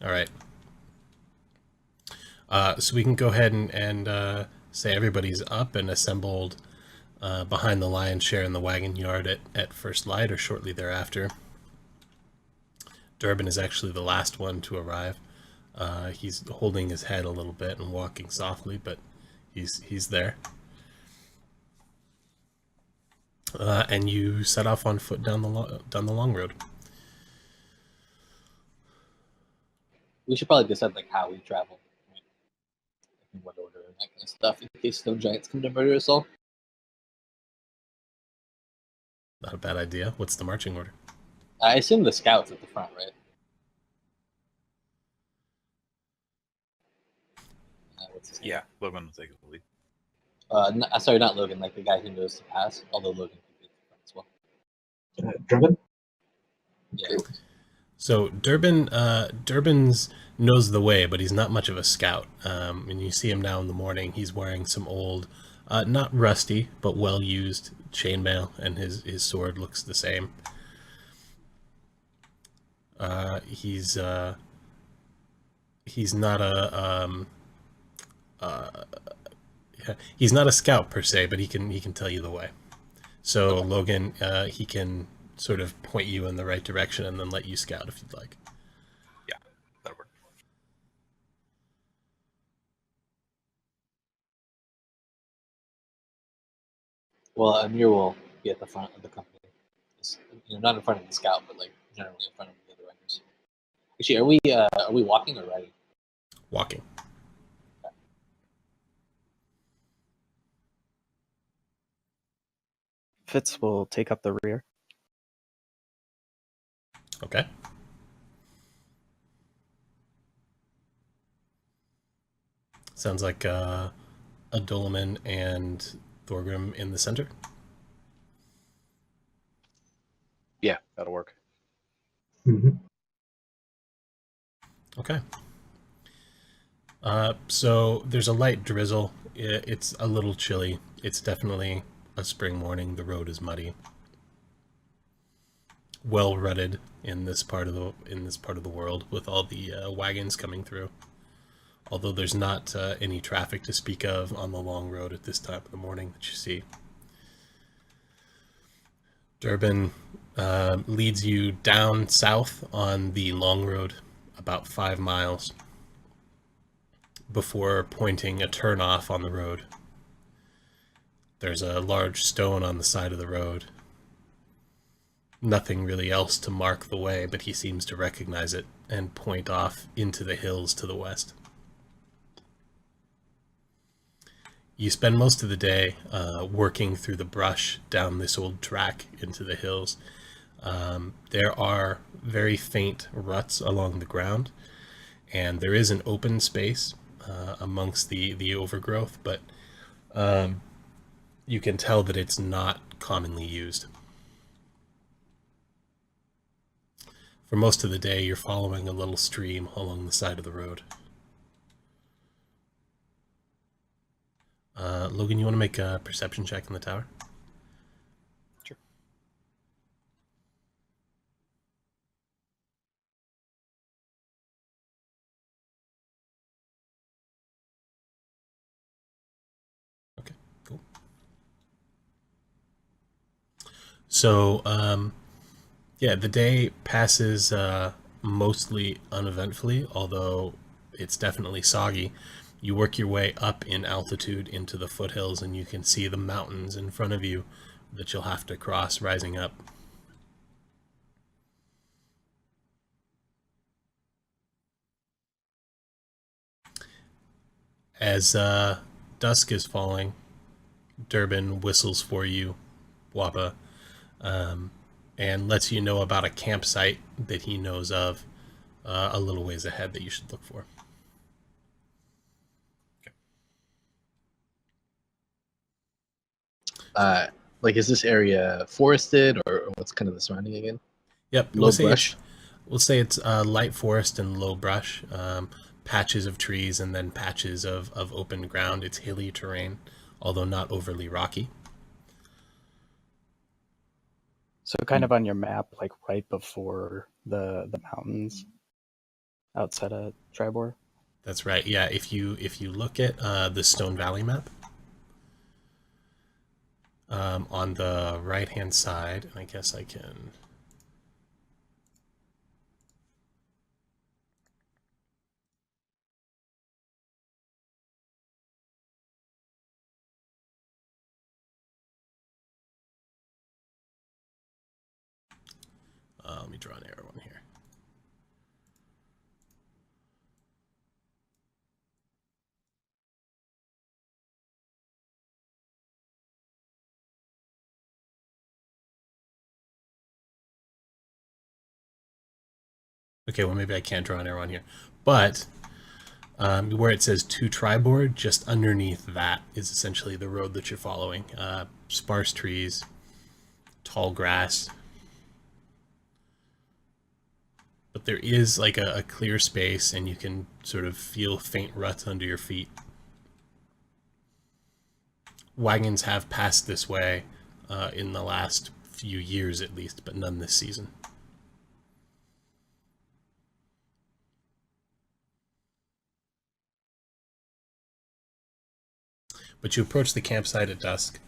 All right. So we can go ahead and say everybody's up and assembled behind the lion's share in the wagon yard at first light or shortly thereafter. Durbin is actually the last one to arrive. He's holding his head a little bit and walking softly, but he's there. And you set off on foot down the long road. We should probably decide like how we travel, right? In what order and that kind of stuff, in case no giants come to murder us all. Not a bad idea. What's the marching order? I assume the scouts at the front, right? What's his name? Yeah, Logan will take the lead. Sorry, not Logan. Like the guy who knows to pass. Although Logan can be at the front as well. Durbin? Yeah. So Durbin's knows the way, but he's not much of a scout. And you see him now in the morning. He's wearing some old, not rusty, but well-used chainmail, and his sword looks the same. He's not he's not a scout per se, but he can tell you the way. So Logan, he can sort of point you in the right direction and then let you scout if you'd like. Yeah, that'll work. Well, Amir will be at the front of the company. Not in front of the scout, but like generally in front of the other riders. Actually, are we walking or riding? Walking. Fitz will take up the rear. Okay. Sounds like Adolaman and Thorgrim in the center. Yeah, that'll work. Mm-hmm. Okay. So there's a light drizzle. It's a little chilly. It's definitely a spring morning. The road is muddy. Well rutted in this part of the world with all the wagons coming through. Although there's not any traffic to speak of on the long road at this time of the morning that you see. Durbin leads you down south on the long road about 5 miles before pointing a turnoff on the road. There's a large stone on the side of the road. Nothing really else to mark the way, but he seems to recognize it and point off into the hills to the west. You spend most of the day working through the brush down this old track into the hills. There are very faint ruts along the ground, and there is an open space amongst the overgrowth, but you can tell that it's not commonly used. For most of the day, you're following a little stream along the side of the road. Logan, you want to make a perception check in the tower? Sure. Okay, cool. So, yeah, the day passes mostly uneventfully, although it's definitely soggy. You work your way up in altitude into the foothills, and you can see the mountains in front of you that you'll have to cross rising up. As dusk is falling, Durbin whistles for you, Wappa, and lets you know about a campsite that he knows of a little ways ahead that you should look for. Like, is this area forested, or what's kind of the surrounding again? Yep, Low brush. We'll say it's light forest and low brush, patches of trees, and then patches of open ground. It's hilly terrain, although not overly rocky. So kind of on your map, like right before the mountains. outside of Triboar. That's right. Yeah, if you look at the Stone Valley map on the right hand side, and I guess I can. Let me draw an arrow on here. Okay, well maybe I can't draw an arrow on here, but where it says to Triboar, just underneath that is essentially the road that you're following. Sparse trees, tall grass, but there is like a clear space, and you can sort of feel faint ruts under your feet. Wagons have passed this way in the last few years at least, but none this season. But you approach the campsite at dusk.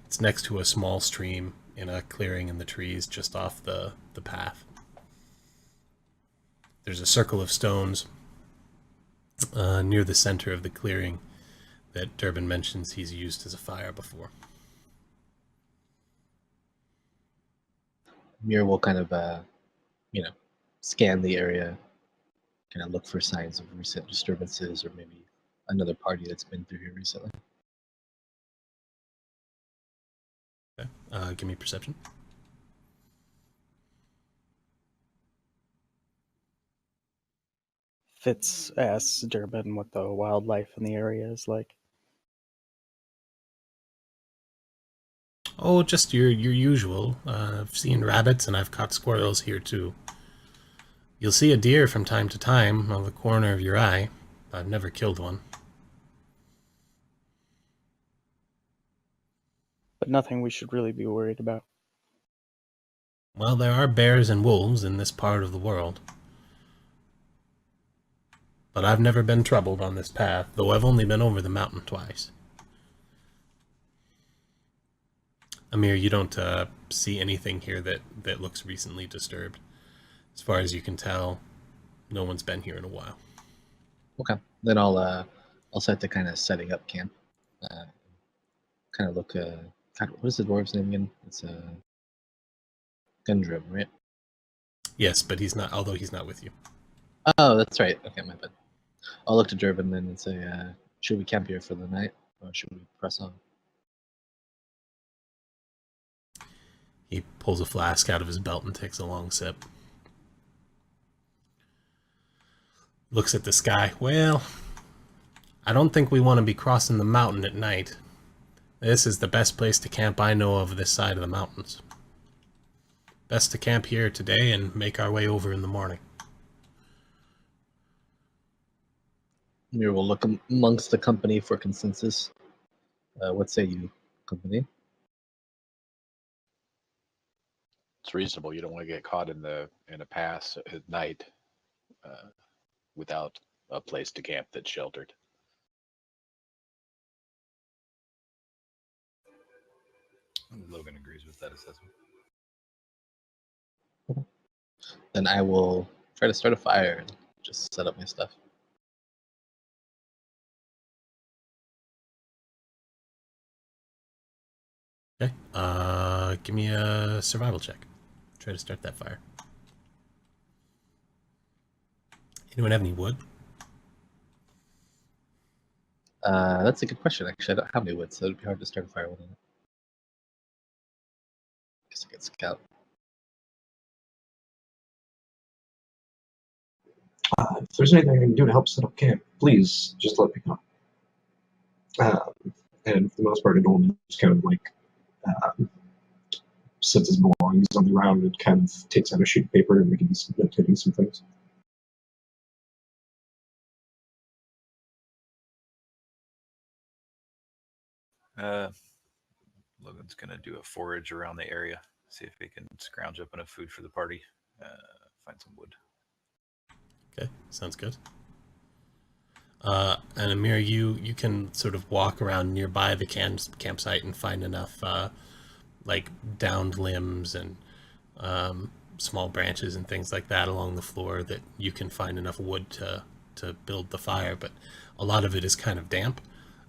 It's next to a small stream in a clearing in the trees just off the path. There's a circle of stones near the center of the clearing that Durbin mentions he's used as a fire before. Mir will kind of, scan the area, kind of look for signs of recent disturbances or maybe another party that's been through here recently. Okay. Give me perception. Fitz asks Durbin what the wildlife in the area is like. Oh, just your usual. I've seen rabbits and I've caught squirrels here too. You'll see a deer from time to time on the corner of your eye. I've never killed one. But nothing we should really be worried about. Well, there are bears and wolves in this part of the world. But I've never been troubled on this path, though I've only been over the mountain twice. Amir, you don't see anything here that looks recently disturbed. As far as you can tell, no one's been here in a while. Okay, then I'll set to kind of setting up camp. Kind of look. God, what is the dwarf's name again? It's Gundrim, right? Yes, but he's not. Although he's not with you. Oh, that's right. Okay, my bad. I'll look to Durbin then and say, should we camp here for the night, or should we press on? He pulls a flask out of his belt and takes a long sip. Looks at the sky. Well, I don't think we want to be crossing the mountain at night. This is the best place to camp I know of this side of the mountains. Best to camp here today and make our way over in the morning. We will look amongst the company for consensus. What say you, company? It's reasonable. You don't want to get caught in a pass at night without a place to camp that's sheltered. Logan agrees with that assessment. Then I will try to start a fire and just set up my stuff. Okay. Give me a survival check. Try to start that fire. Anyone have any wood? That's a good question. Actually, I don't have any wood, so it'd be hard to start a fire with it. Guess I could scout. If there's anything I can do to help set up camp, please just let me know. And for the most part, Adolin just kind of like sets his belongings on the ground and kind of takes out a sheet of paper and begins notating some things. Logan's gonna do a forage around the area, see if he can scrounge up enough food for the party. Find some wood. Okay. sounds good. And Amir, you can sort of walk around nearby the campsite and find enough like downed limbs and small branches and things like that along the floor that you can find enough wood to build the fire. But a lot of it is kind of damp,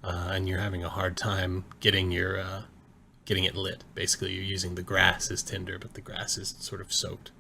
and you're having a hard time getting it lit. Basically, you're using the grass as tinder, but the grass is sort of soaked.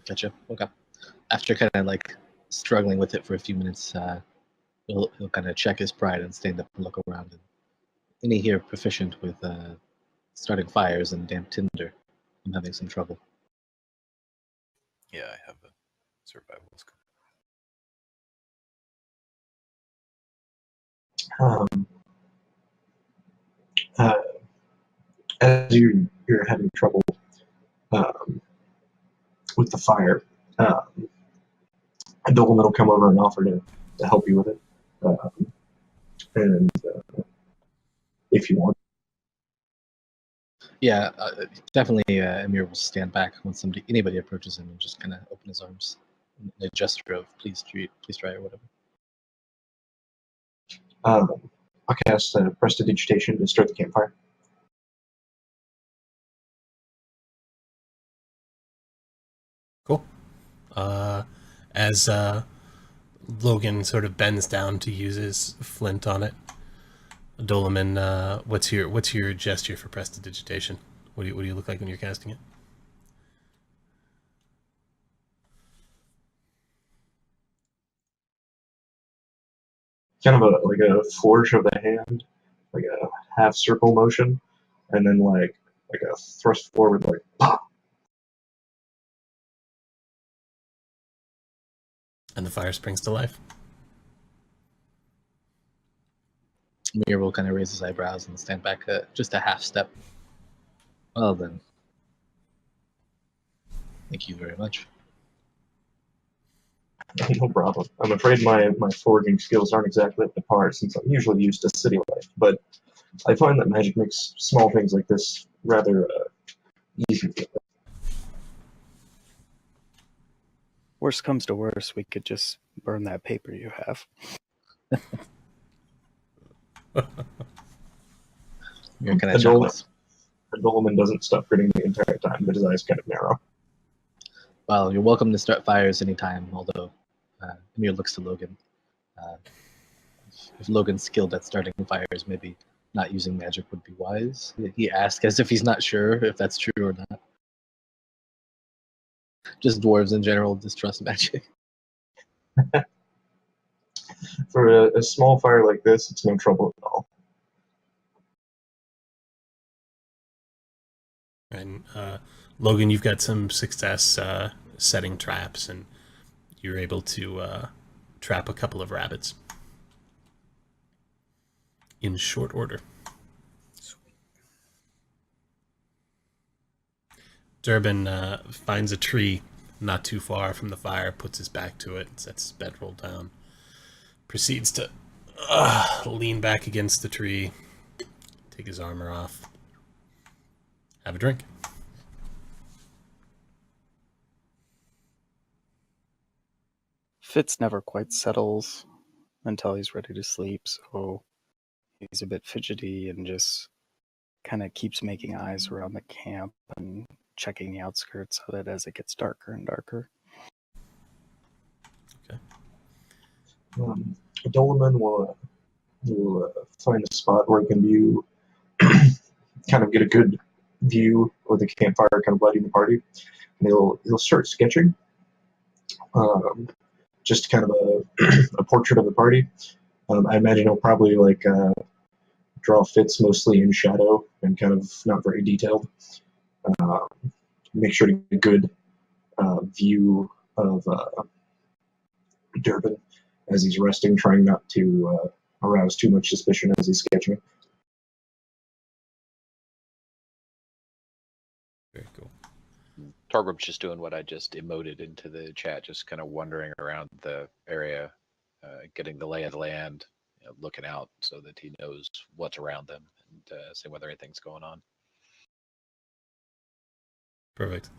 Gotcha. Okay. After kind of like struggling with it for a few minutes, he'll kind of check his pride and stand up and look around. And any here proficient with starting fires and damp tinder? I'm having some trouble. Yeah, I have a survival skill. As you're having trouble with the fire, a Doleman will come over and offer to help you with it. And if you want. Yeah, definitely. Amir will stand back when anybody approaches him and just kind of open his arms in a gesture of please try or whatever. I'll cast Prestidigitation to start the campfire. Cool. As Logan sort of bends down to use his flint on it, Dolaman, what's your gesture for prestidigitation? What do you look like when you're casting it? Kind of like a flourish of the hand, like a half circle motion, and then like a thrust forward, like pop. And the fire springs to life. Amir will kind of raise his eyebrows and stand back just a half step. Well then, thank you very much. No problem. I'm afraid my foraging skills aren't exactly up to par since I'm usually used to city life, but I find that magic makes small things like this rather easy. Worst comes to worst, we could just burn that paper you have. You're kind of chuckles. The Doleman doesn't stop grinning the entire time, but his eyes kind of narrow. Well, you're welcome to start fires anytime, although Amir looks to Logan. If Logan's skilled at starting fires, maybe not using magic would be wise. He asks as if he's not sure if that's true or not. Just dwarves in general distrust magic. For a small fire like this, it's no trouble at all. And Logan, you've got some success setting traps, and you're able to trap a couple of rabbits in short order. Durbin finds a tree not too far from the fire, puts his back to it, sets his bedroll down, proceeds to lean back against the tree, take his armor off, have a drink. Fitz never quite settles until he's ready to sleep, so he's a bit fidgety and just kind of keeps making eyes around the camp and checking the outskirts of it as it gets darker and darker. Okay. Doleman will find a spot where he can view, kind of get a good view of the campfire, kind of lighting the party. And he'll start sketching, just kind of a portrait of the party. I imagine he'll probably like draw Fitz mostly in shadow and kind of not very detailed. Make sure to get a good view of Durbin as he's resting, trying not to arouse too much suspicion as he's sketching. Very cool. Torgrum's just doing what I just emoted into the chat, just kind of wandering around the area, getting the lay of the land, looking out so that he knows what's around them and see whether anything's going on. Perfect.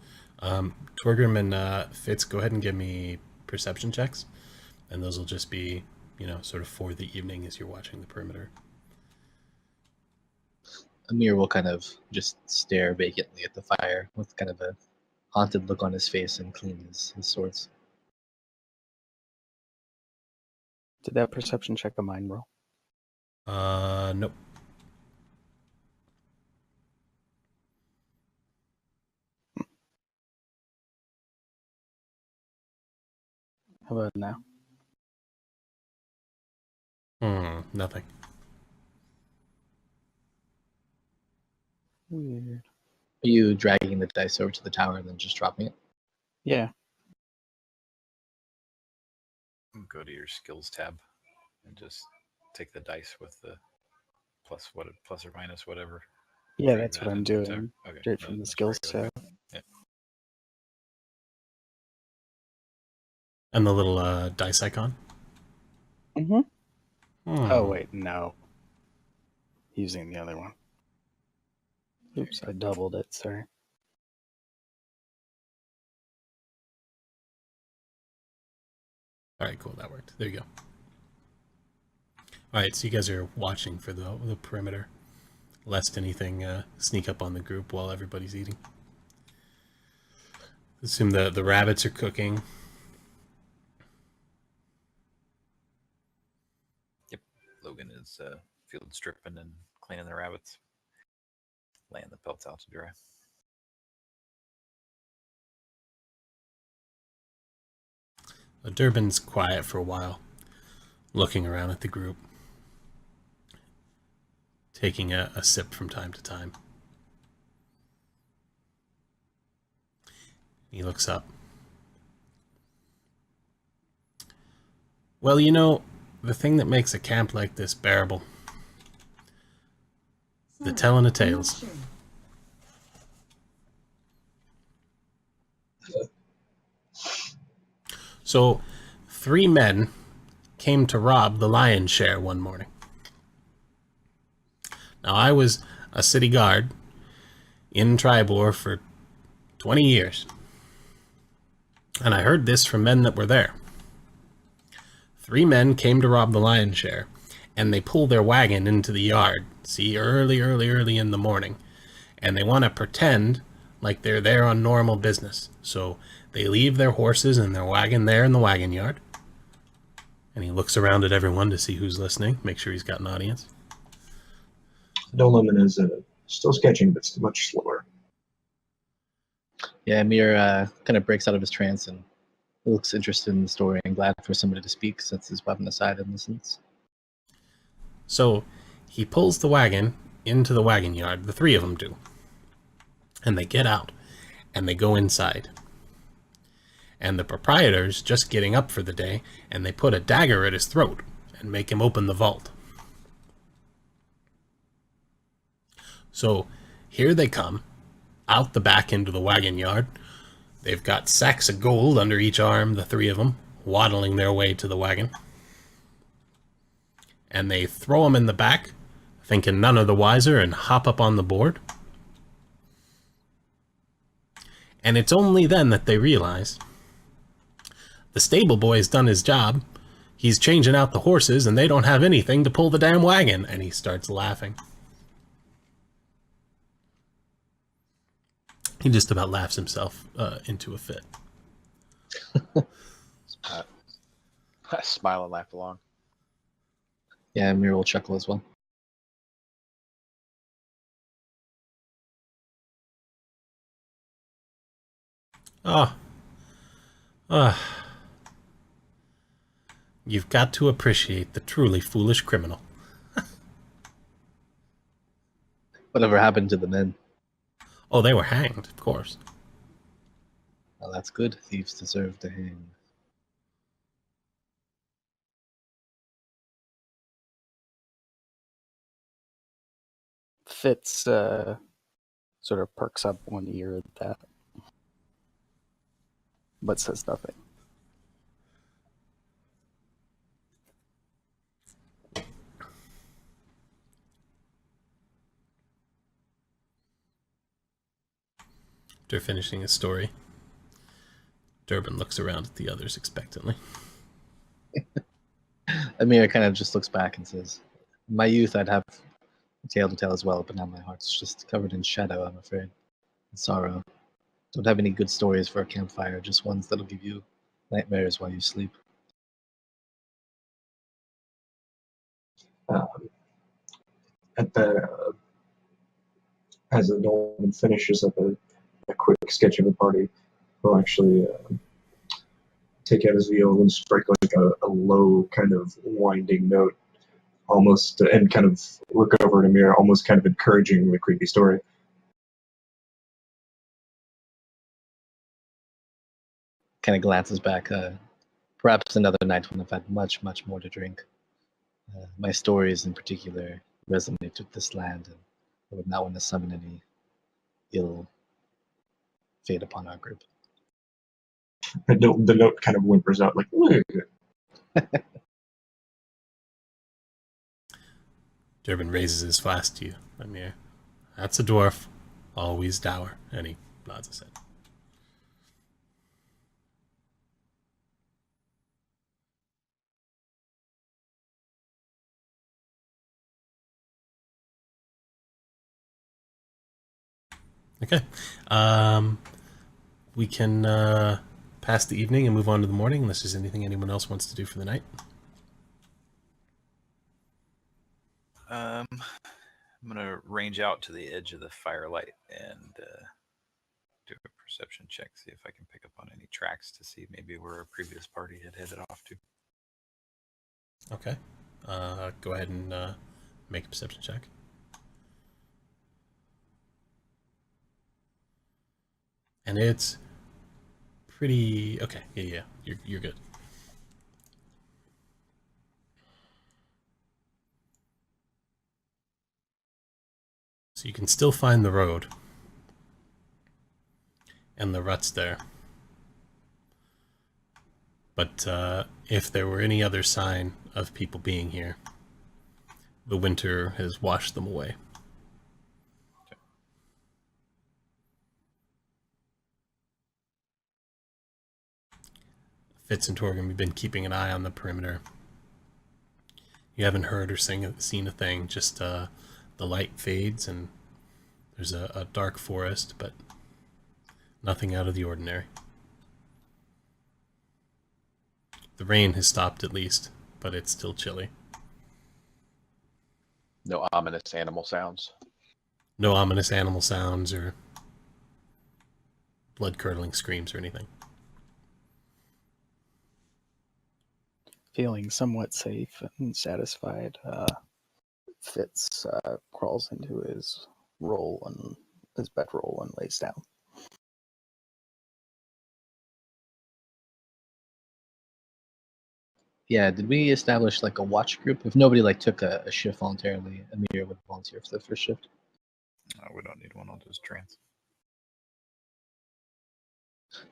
Torgrim and Fitz, go ahead and give me perception checks, and those will just be, sort of for the evening as you're watching the perimeter. Amir will kind of just stare vacantly at the fire with kind of a haunted look on his face and clean his swords. Did that perception check a mind roll? Nope. How about now? Nothing. Weird. Are you dragging the dice over to the tower and then just dropping it? Yeah. Go to your skills tab and just take the dice with the plus or minus whatever. Yeah, Drag that's that what I'm into the doing. tower. Okay. Straight from the that's skills regular. tab. Yeah. And the little dice icon? Mm-hmm. Hmm. Oh, wait, no. Using the other one. Oops, I doubled it, sorry. All right, cool. That worked. There you go. All right, so you guys are watching for the perimeter, lest anything sneak up on the group while everybody's eating. Assume the rabbits are cooking. Yep. Logan is field stripping and cleaning the rabbits, laying the pelts out to dry. Durban's quiet for a while, looking around at the group, taking a sip from time to time. He looks up. Well, the thing that makes a camp like this bearable, the telling of tales. So, 3 men came to rob the lion's share one morning. Now, I was a city guard in Triboar for 20 years, and I heard this from men that were there. 3 men came to rob the lion's share, and they pull their wagon into the yard, early in the morning, and they want to pretend like they're there on normal business. So they leave their horses and their wagon there in the wagon yard, and he looks around at everyone to see who's listening, make sure he's got an audience. Dolan is still sketching, but it's much slower. Yeah, Amir kind of breaks out of his trance and looks interested in the story and glad for somebody to speak, sets his weapon aside and listens. So he pulls the wagon into the wagon yard, the 3 of them do, and they get out, and they go inside. And the proprietor's just getting up for the day, and they put a dagger at his throat and make him open the vault. So here they come, out the back into the wagon yard. They've got sacks of gold under each arm, the 3 of them, waddling their way to the wagon. And they throw them in the back, thinking none of the wiser, and hop up on the board. And it's only then that they realize the stable boy's done his job. He's changing out the horses, and they don't have anything to pull the damn wagon. And he starts laughing. He just about laughs himself into a fit. I smile and laugh along. Yeah, Amir will chuckle as well. You've got to appreciate the truly foolish criminal. Whatever happened to the men? Oh, they were hanged, of course. Well, that's good. Thieves deserve to hang. Fitz sort of perks up one ear at that, but says nothing. After finishing his story, Durbin looks around at the others expectantly. Amir kind of just looks back and says, "In my youth, I'd have a tale to tell as well, but now my heart's just covered in shadow, I'm afraid, and sorrow. Don't have any good stories for a campfire, just ones that'll give you nightmares while you sleep." Um, at the as the Norman finishes up a quick sketch of the party, he'll actually take out his viol and strike like a low kind of winding note, almost, and kind of look over at Amir, almost kind of encouraging the creepy story. Kind of glances back. Perhaps another night when I've had much, much more to drink. My stories in particular resonate with this land, and I would not want to summon any ill fate upon our group. The note kind of whimpers out like, "Ugh." Durbin raises his flask to you. Amir, that's a dwarf. Always dour. And he nods his head. Okay. We can pass the evening and move on to the morning unless there's anything anyone else wants to do for the night. I'm gonna range out to the edge of the firelight and do a perception check, see if I can pick up on any tracks to see maybe where a previous party had headed off to. Okay. Go ahead and make a perception check. And it's pretty okay. Yeah. You're good. So you can still find the road and the ruts there. But if there were any other sign of people being here, the winter has washed them away. Fitz and Torgrim, you've been keeping an eye on the perimeter. You haven't heard or seen a thing, just the light fades and there's a dark forest, but nothing out of the ordinary. The rain has stopped at least, but it's still chilly. No ominous animal sounds. No ominous animal sounds or blood-curdling screams or anything. Feeling somewhat safe and satisfied, Fitz crawls into his bedroll and lays down. Yeah, did we establish like a watch group? If nobody like took a shift voluntarily, Amir would volunteer for the first shift. We don't need one. I'll just trance.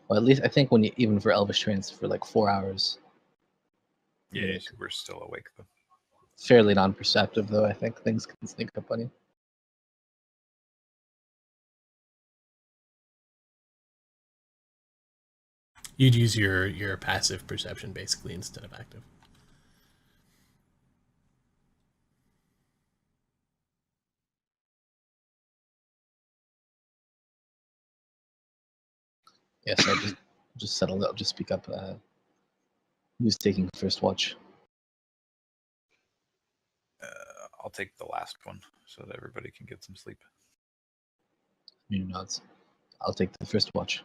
Well, at least I think when you even for Elvish trance for like 4 hours. Yeah, we're still awake though. Fairly non-perceptive though. I think things can sneak up on you. You'd use your passive perception basically instead of active. Yes, I just settled up. Just speak up. Who's taking first watch? I'll take the last one so that everybody can get some sleep. Amir nods. I'll take the first watch.